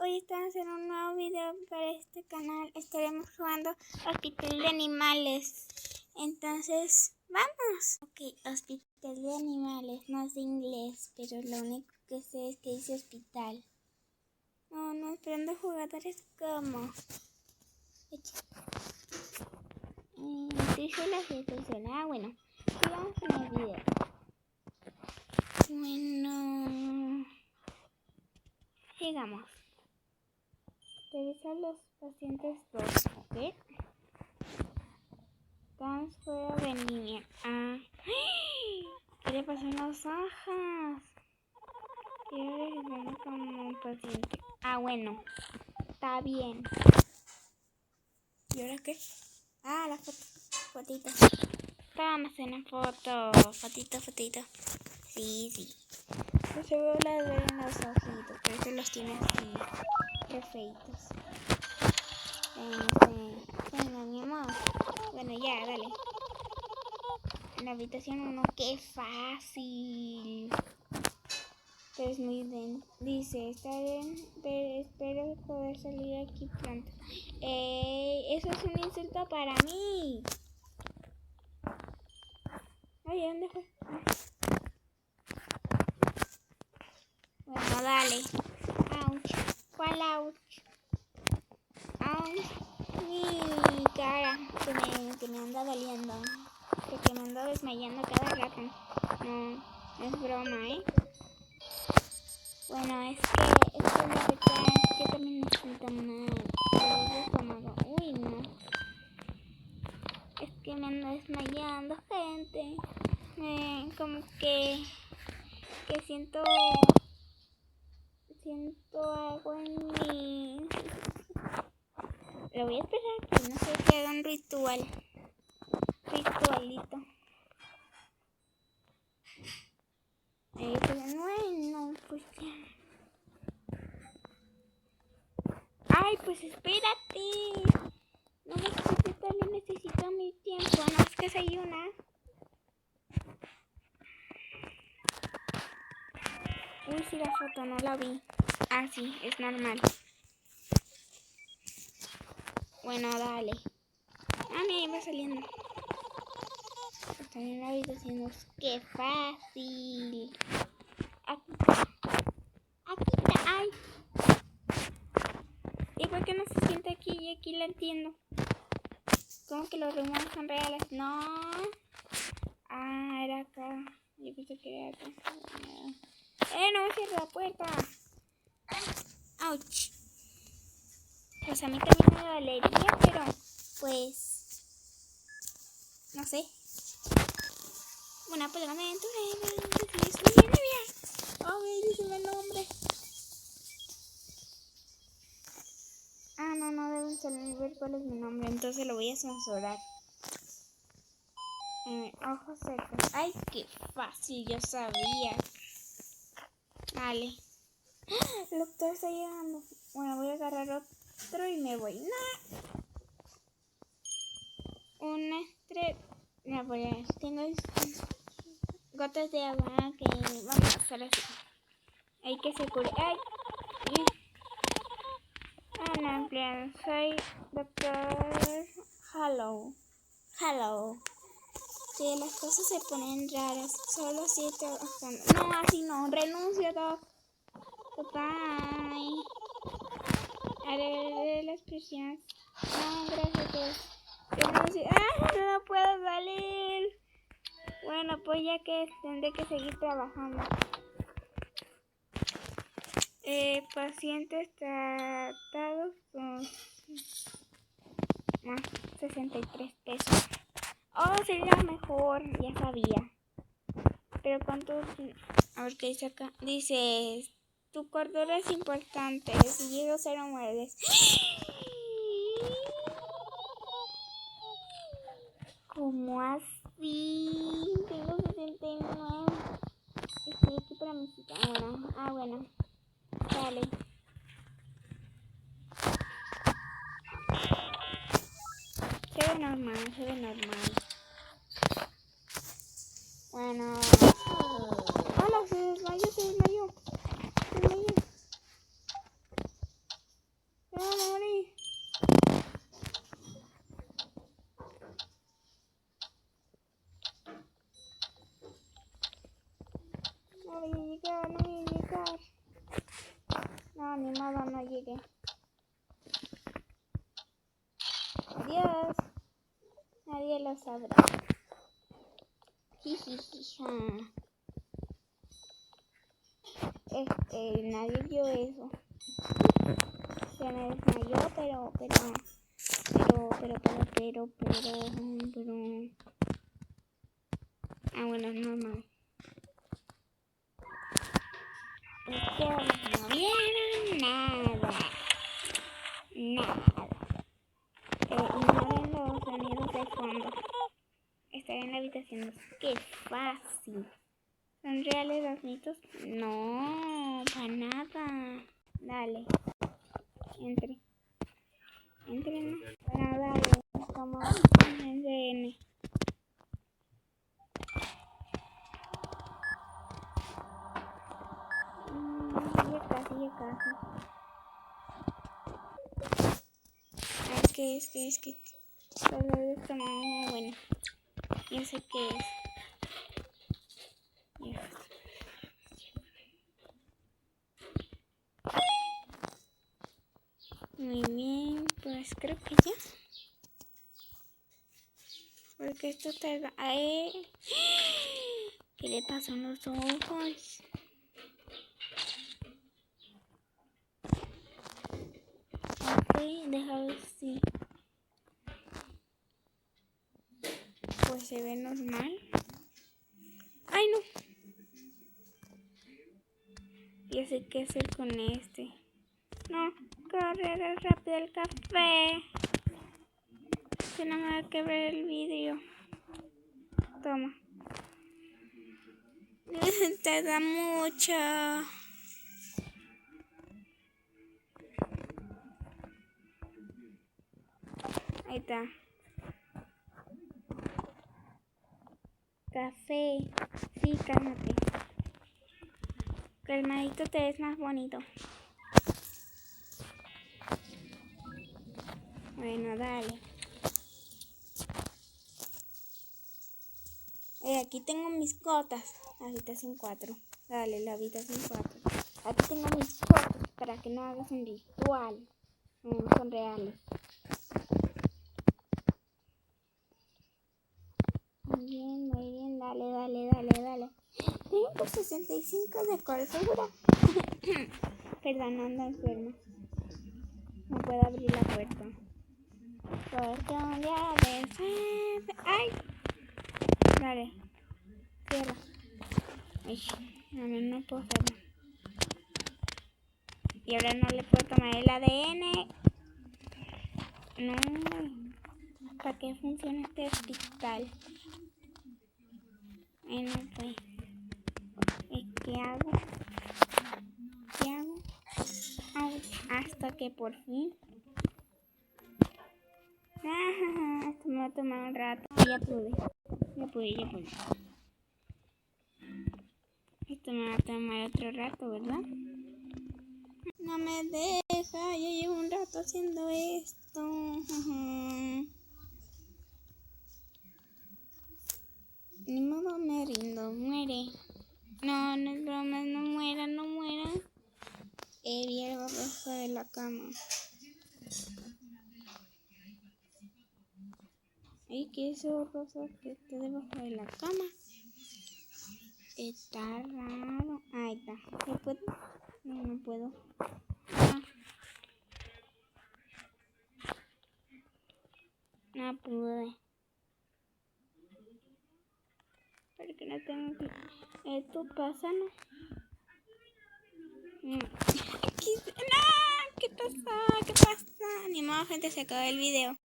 hoy estamos en un nuevo video para este canal. Estaremos jugando Hospital de Animales. Entonces, ¡vamos! Ok, Hospital de Animales, no sé inglés, pero lo único que sé es que dice hospital. No, esperando jugadores como... bueno, sigamos con el video. Bueno, sigamos. Revisar los pacientes 2, ¿ok? Estamos fuera de línea. ¿Qué le pasó en las hojas? Quiero registrarme como un paciente. Bueno, está bien. ¿Y ahora qué? La fotito. Vamos en la foto. Fotito. Sí. Yo seguro las veo en los ojitos, pero se los tiene así. Qué feitos. Venga, mi amor. Bueno, ya, dale. En la habitación 1, qué fácil. Pero es muy bien. Dice, espero poder salir aquí pronto. Eso es un insulto para mí. Oye, ¿dónde fue? Bueno, dale. Ouch. ¿Cuál ouch? Mi cara que me anda doliendo. Porque me ando desmayando cada rato. No es broma, Bueno, es que la verdad, yo también me siento mal. Uy, no. Es que me ando desmayando, gente. Como que siento algo en mí. Lo voy a esperar que no sé que haga un ritualito. Bueno, pues ya. Pues espérate. No me quise también necesito mi tiempo. No es que soy una. Uy, sí, la foto no la vi. Sí, es normal. Bueno, dale. Mira, va saliendo. Está en la habitación. ¡Qué fácil! Aquí está. ¿Y por qué no se siente aquí? Y aquí la entiendo. ¿Cómo que los rumores son reales? No. Era acá. Yo pensé que era acá. No cierra la puerta. Ouch. Pues a mí también me dolería, pero pues no sé. Una pelea de dígame el nombre. No deben saber cuál es mi nombre, entonces lo voy a censurar. Ojos secos. Ay, qué fácil, yo sabía. Vale. El doctor está llegando. Bueno, voy a agarrar otro y me voy. Una estrella. Tengo gotas de agua que vamos a hacer así. Hay que se cure. Hola, empleado. Soy doctor Hello. Que las cosas se ponen raras. Solo si trabajando. No, así no. Renuncio, doc. Bye. Haré las presiones. No, gracias. Renuncio. No puedo salir. Bueno, pues ya que tendré que seguir trabajando. Pacientes tratados con 63 pesos. Sería mejor, ya sabía. Pero ¿cuántos? A ver qué dice acá. Dice, tu cordura es importante. Si llego a ser mueres. ¿Cómo así? Tengo 69. Estoy aquí para mi cita. Bueno. Dale. Se ve normal. Bueno. Hola, se desmayó. ni modo, no llegué. Adiós. Nadie lo sabrá. Jijijija. Nadie vio eso. Se me desmayó, pero. Ah, bueno, es normal. Ustedes no vieron nada. Ignoren los sonidos de fondo. Estaré en la habitación 2. ¡Qué fácil! ¿Son reales los mitos? No, para nada. Dale. Entre, ¿no? Bueno, dale. Como N. Ya casi. A ver, ¿qué es? Solo esto no, bueno. Yo sé qué es. Ya. Muy bien, pues creo que ya. Porque esto tarda. ¿Qué le pasó en los ojos? Ok, déjame ver si. Pues se ve normal. ¡Ay, no! Ya sé qué hacer con este. No, corre rápido el café. Si no me va a quebrar el vidrio. Toma. Te da mucho. Ahí está. Café. Sí, cálmate. Calmadito te ves más bonito. Bueno, dale. Aquí tengo mis gotas. Habitación 4. Dale, la habitación 4. Aquí tengo mis gotas para que no hagas un ritual. Son reales. Muy bien. Dale. Tengo 65 de alcohol, ¿segura? Perdón, ando enferma. No puedo abrir la puerta. Porque un día de... ¡Ay! Dale. Cierra. Ay, no puedo hacerlo. Y ahora no le puedo tomar el ADN. No. ¿Para qué funciona este hospital? Bueno, pues. ¿Qué hago? Hasta que por fin. Esto me va a tomar un rato. Ya pude. Esto me va a tomar otro rato, ¿verdad? No me deja. Ya llevo un rato haciendo esto. Ni modo, me rindo. Muere. No es broma. No muera. Vi algo rojo de la cama. Ay, ¿qué es eso rosa que está debajo de la cama? Está raro. Ahí está. ¿No puedo? No puedo. No pude. Porque no tengo que... Esto pasa, ¿no? ¿Qué pasa? Ni modo, gente, se acabó el video.